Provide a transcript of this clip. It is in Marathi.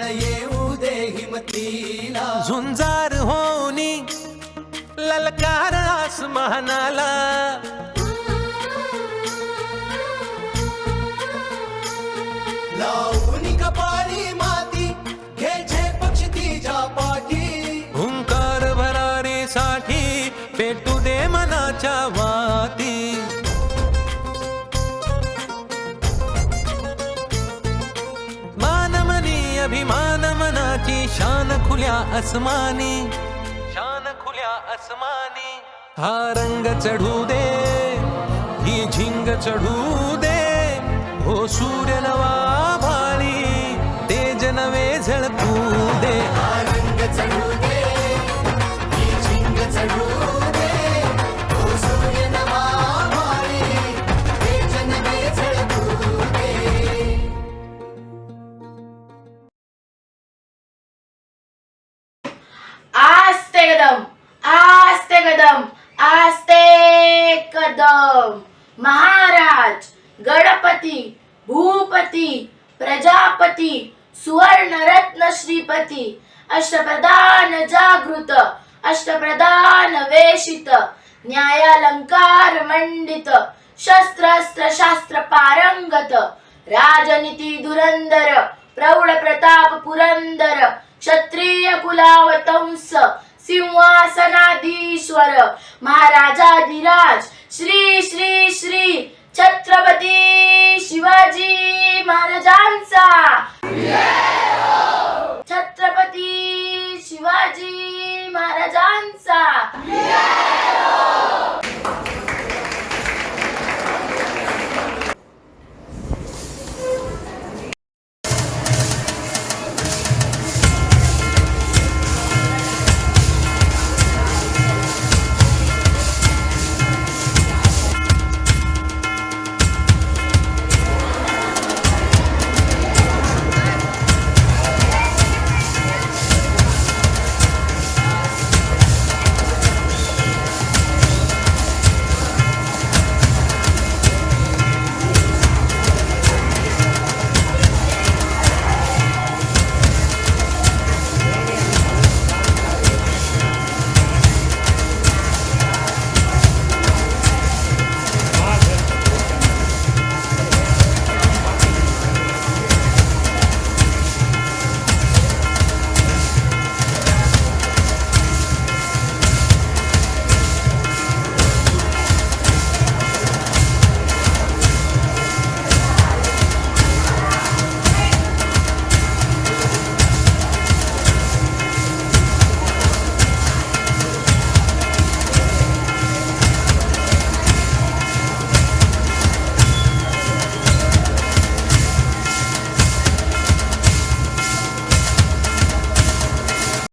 येऊ दे हिमतीला, झुंजार होनी ललकार आसमानाला, लावून कपाळी माती घे पक्ष तिच्या पाठी, हुंकार भरारीसाठी पेटू दे मनाच्या वाती. मानमनी अभिमान मनाची शान खुल्या आसमानी, शान खुल्या आसमानी. हा रंग चढू दे, ही झिंग चढू दे, हो सूर्य नवा भाळी, तेज नवे झळकू दे. हा रंग चढू दे, ही झिंग चढू दे, तो सूर्य नवा भाळी, तेज नवे झळकू दे. आस्ते कदम, आस्ते कदम, आस्ते कदम. महाराज, गणपती, भूपती, प्रजापती, सुवर्णरत्न श्रीपती, अष्टप्रधान जागृत, अष्टप्रधान वेशित, न्यायालंकार मंडित, शस्त्रास्त्र शास्त्र पारंगत, राजनीती धुरंधर, प्रौढ प्रताप पुरंदर, क्षत्रिय कुलावतंस, सिंहासनाधीश्वर, महाराजाधिराज, श्री श्री श्री छत्रपती शिवाजी महाराजांचा